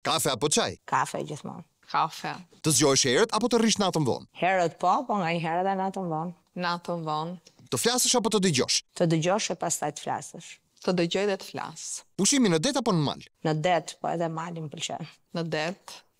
Kafe apo çaj? Kafe gjithmonë. Kafe. Të zgjohesh herët apo të rrish natën vonë? Herët po nga një herë edhe natën vonë. Natën vonë. Të flasësh apo të dëgjosh? Të dëgjosh e pastaj të flasësh. Të dëgjoj dhe të flas. Pushimi në det apo në mal? Në det, po edhe mali më pëlqen. Në det.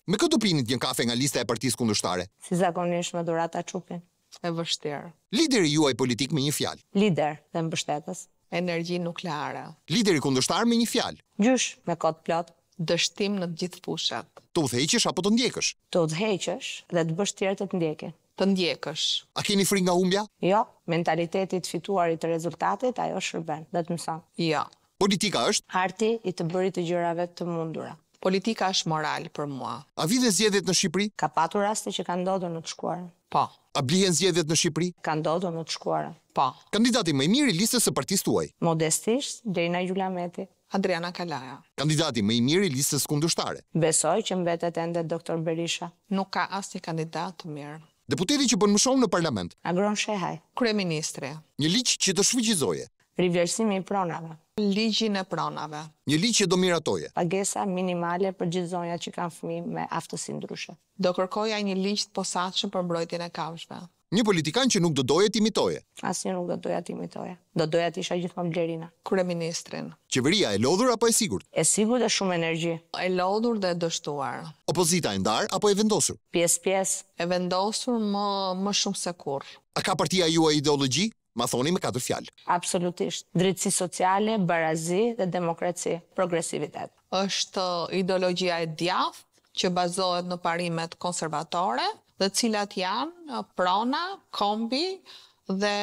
Me këtë do pinit një kafe nga lista e partisë kundërshtare? Si zakonisht me Durata Çupin. E vështirë. Lideri juaj politik me një fjalë. Lider dhe mbështetës. Energji nukleare. Lideri kundërshtar me një fjalë. Gjysh me kod plot. Dështim në të gjithë fushat. Të udhëheqësh apo të ndjekësh? Të udhëheqësh dhe të bësh tjerë të ndjekin. Të ndjekësh. A keni frikë nga humbja? Jo, mentaliteti të fituarit të rezultatit ajo shërben, dhe të mëson. Jo. Politika është? Arti i të bërit të gjërave të mundura. Politika është moral për mua. A viden zgjedhjet në Shqipëri? Ka patur raste që ka ndodhur në të shkuarën. Po. A blihen zgjedhjet në Shqipëri? Ka ndodhur në të shkuarën. Po. Kandidati më i mirë i listës së partisë tuaj? Modestisht, Derina Gjulameti. Adriana Kalaja. Kandidati më i mirë i listës kundërshtare? Besoj që mbetet ende Dr. Berisha. Nuk ka asnjë kandidat të mirë. Deputeti që bën më shumë në parlament? Agron Shehaj. Kryeministri. Një ligj që të shfuqizoje? Rivlerësimi i pronave. Ligjin e pronave. Një ligj që do miratoje? Pagesa minimale për gjithë zonjat që kanë fëmijë me aftësi ndryshe. Do kërkoja një ligj të posaçëm për mbrojtjen e kafshëve. Një politikan që nuk do doje të imitoje? Asnjë nuk do doja të imitoja. Do doja të isha gjithmonë Blerina. Kryeministrin. Qeveria e lodhur apo e sigurt? E sigurt dhe shumë energji. E lodhur dhe e dështuar. Opozita e ndar apo e vendosur? Pjesë. E vendosur më shumë se kurrë. A ka partia juaj ideologji? Ma thoni me 4 fjalë. Absolutisht. Drejtësi sociale, barazi dhe demokraci, progresivitet. Është ideologjia e djathtë që bazohet në parimet konservatore, dhe cilat janë prona, kombi dhe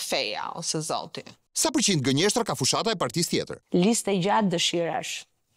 feja ose zoti. Sa përqind gënjeshtra ka fushata e partisë tjetër? Listë e gjatë dëshirash,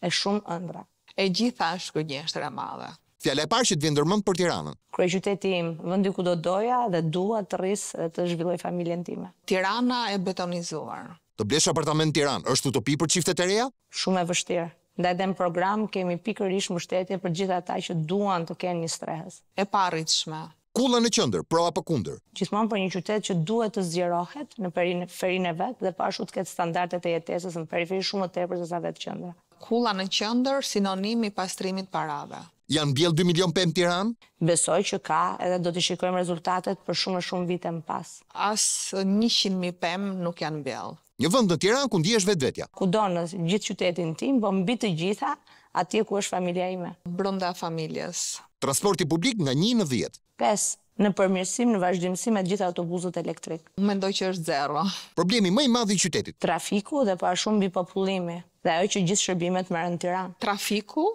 e shumë ëndra. E gjitha është gënjeshtër e madhe. Fjala e parë që të vjen ndërmend për Tiranën. Kryeqyteti im, vendi ku do doja dhe dua të rris dhe të zhvilloj familjen time. Tirana e betonizuar. Të blesh apartament në Tiranë është utopi për çiftet e reja? Shumë e vështirë. Ndaj edhe në program kemi pikërisht mbështetje për gjithë ata që duan të kenë një strehës. E paarritshme. Kulla në qendër, pro apo kundër? Gjithmonë për një qytet që duhet të zgjerohet në periferin e vet dhe pa ashtu të ketë standardet e jetesës në periferi shumë më tepër se sa vetë qendra. Kulla në qendër sinonim i pastrimit parave. Janë mbjell 2 milion pemë Tiranë? Besoj që ka edhe do të shikojmë rezultatet për shumë vite më pas. As 100.000 pemë nuk janë mbjell. Një vend në Tiranë ku ndihesh vetvetja. Kudo në gjithë qytetin tim, po mbi të gjitha atje ku është familja ime. Brenda familjes. Transporti publik nga 1 në 10. 5. Në përmirësim, në vazhdimësi me gjithë autobusët elektrik. Mendoj që është 0. Problemi më i madh i qytetit. Trafiku dhe pa shumë mbipopullimi. Dhe ajo që gjithë shërbimet merren në Tiranë. Trafiku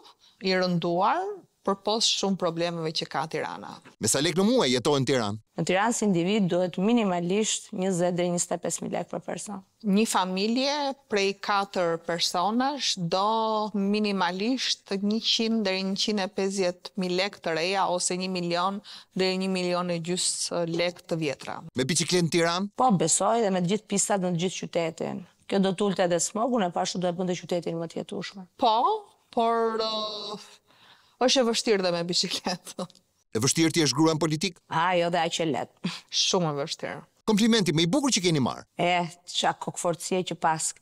i rënduar përpos shumë problemeve që ka Tirana. Me sa lek në muaj jetohen në Tiranë? Në Tiranë si individ duhet minimalisht 20 deri 25.000 lekë për person. Një familje prej 4 personash do minimalisht 100 deri 150.000 lekë të reja ose 1 milion deri 1,5 milion lekë të vjetra. Me biçikletë në Tiranë? Po, besoj dhe me të gjithë pistat në të gjithë qytetin. Kjo do të ulte edhe smogun e pashtu do e bënte qytetin më të jetueshëm. Po, por është e vështirë dhe me biçikletë. E vështirë ti është grua në politik? Jo dhe aq e lehtë. Shumë e vështirë. Komplimenti më i bukur që keni marrë? Qa kokforcie që pas.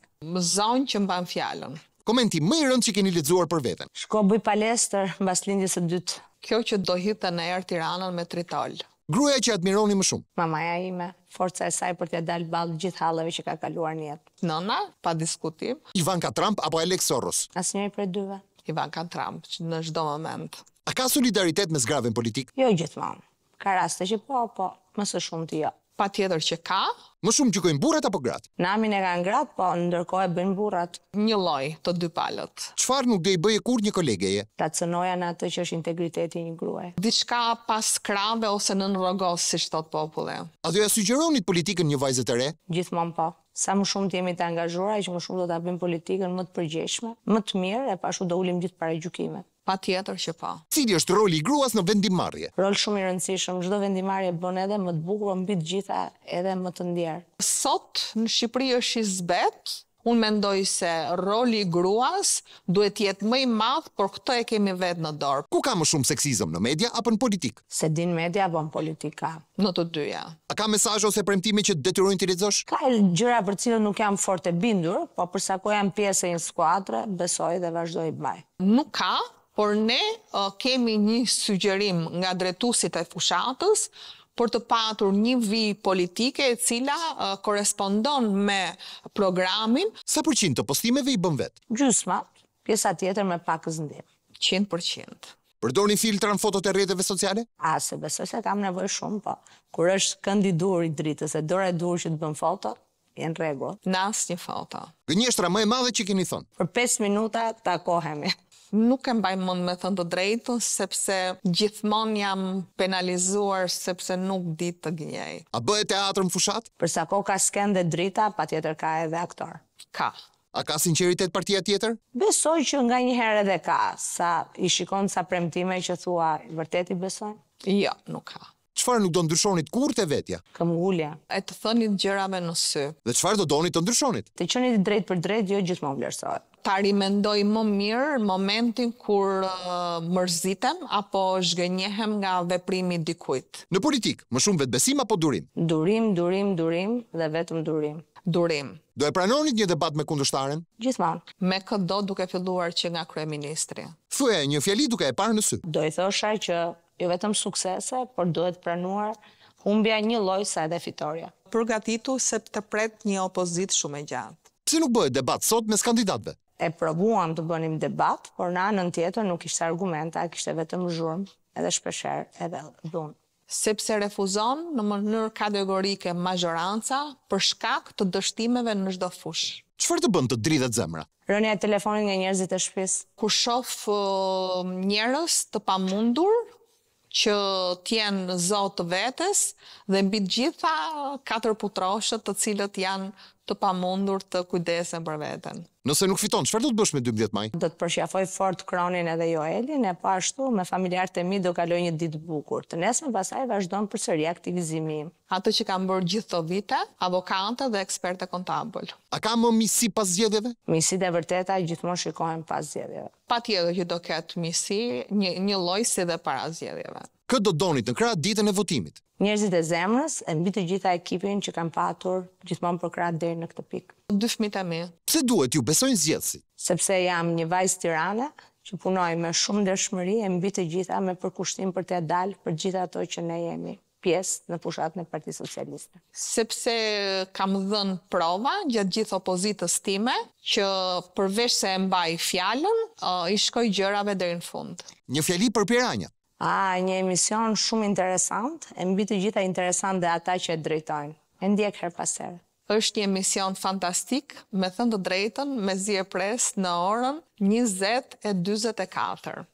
Zonjë që mban fjalën. Komenti më i rëndë që keni lexuar për veten? Shko bëj palestër mbas lindjes së dytë. Kjo që do hidhte në erë Tiranën me tritol. Gruaja që admironi më shumë? Mamaja ime, forca e saj për t'ia dalë ballë gjithë hallave që ka kaluar në jetë. Nëna, pa diskutim. Ivanka Trump apo Alex Soros? Asnjëri prej dyve. Ivanka Trump në çdo moment. A ka solidaritet me zgravën politik? Jo gjithmonë. Ka raste që po, më së shumti jo. Patjetër që ka. Më shumë gjykojnë burrat apo gratë? Namin e kanë gratë, po ndërkohë e bëjnë burrat. Një lloj të dy palët. Çfarë nuk do i bëje kur një kolegeje? Ta cënoja në atë që është integriteti i një gruaje. Diçka pas krave ose nën rrogos, siç thot populli. A do ja sugjeronit politikën një vajzë të re? Gjithmonë po. Sa më shumë të jemi të angazhuar, aq më shumë do ta bëjmë politikën më të përgjegjshme, më të mirë e pashtu do ulim gjithë para gjykimit. Patjetër që po. Cili është roli i gruas në vendimarrje? Rol shumë i rëndësishëm. Çdo vendimarrje bën edhe më të bukur, mbi të gjitha edhe më të ndjerë. Sot në Shqipëri është i zbet. Unë mendoj se roli i gruas duhet jetë më i madh, por këtë e kemi vetë në dorë. Ku ka më shumë seksizëm, në media apo në politik? Se din media apo në politika. Në të dyja. A ka mesazhe ose premtime që detyrojnë të lexosh? Ka gjëra për cilën nuk jam fort e bindur, po përsa ko jam pjesë e një skuadre, besoj dhe vazhdoj të mbaj. Nuk ka, por ne kemi një sugjerim nga drejtuesit e fushatës për të patur një vijë politike e cila korespondon me programin. Sa përqind të postimeve i bën vetë? Gjysma, pjesa tjetër me pak zndim. 100%. Përdorni filtra në fotot e rrjeteve sociale? Se besoj se kam nevojë shumë, po. Kur është këndi dur i dritës e dora e dur që të bën foto, jenë rregull. Në asnjë foto. Gënjeshtra më e madhe që keni thënë? Për 5 minuta takohemi. Nuk e mbaj mend me thënë të drejtën, sepse gjithmonë jam penalizuar sepse nuk di të gënjej. A bëhet teatr në fushat? Për sa kohë ka sken dhe drita, patjetër ka edhe aktor. Ka. A ka sinqeritet partia tjetër? Besoj që nga një herë edhe ka, sa i shikon sa premtime që thua, vërtet i besoj? Jo, nuk ka. Çfarë nuk do ndryshonit kur te vetja? Këmbgulja. E të thënit gjërave në sy. Dhe çfarë do doni të ndryshonit? Të qenit drejt për drejt, jo gjithmonë vlerësohet. Ta rimendoj më mirë momentin kur mërzitem apo zhgënjehem nga veprimi i dikujt. Në politik, më shumë vetbesim apo durim? Durim dhe vetëm durim. Durim. Do e pranonit një debat me kundërshtaren? Gjithmonë. Me këdo duke filluar që nga kryeministri. Thuaj një fjali duke e parë në sy. Do i thosha që jo vetëm suksese, por duhet pranuar humbja një lloj sa edhe fitoria. Përgatitu se të pret një opozit shumë e gjatë. Pse nuk bëhet debat sot mes kandidatëve? E provuam të bënim debat, por në anën tjetër nuk ishte argumenta, kishte vetëm zhurmë, edhe shpeshherë edhe dhunë. Sepse refuzon në mënyrë kategorike majoranca për shkak të dështimeve në çdo fushë. Çfarë të bën të dridhet zemra? Rënia e telefonit nga njerëzit e shtëpisë. Kur shoh njerëz të pamundur që t'jenë zot të vetes dhe mbi të gjitha 4 putroshët të cilët janë të pamundur të kujdesen për veten. Nëse nuk fiton, çfarë do të bësh me 12 maj? Do të përqafoj fort Kronin edhe Joelin, e pa ashtu me familjarët e mi do kaloj një ditë bukur. Të nesër pasaj vazhdon përsëri aktivizimi im. Atë që kam bërë gjithë të vite, avokate dhe eksperte kontabël. A ka më misi pas zgjedhjeve? Misit e vërteta gjithmonë shikohen pas zgjedhjeve. Patjetër që do ketë misi, një lloj si dhe para zgjedhjeve. Kë do donit në krah ditën e votimit? Njerëzit e zemrës e mbi të gjitha ekipin që kanë patur gjithmonë për krah deri në këtë pikë. 2 fëmijët e mi. Pse duhet ju besojnë zgjedhësit? Sepse jam një vajzë tirane që punoj me shumë ndershmëri e mbi të gjitha me përkushtim për të dalë për gjitha ato që ne jemi pjesë në fushatën e Partisë Socialiste. Sepse kam dhënë prova gjatë gjithë opozitës time që përveç se e mbaj fjalën, i shkoj gjërave deri në fund. Një fjali për Piranjat. Një emision shumë interesant, e mbi të gjitha interesant dhe ata që e drejtojnë. E ndjek her pas here. Është një emision fantastik, me thënë të drejtën, mezi e pres në orën 20:44.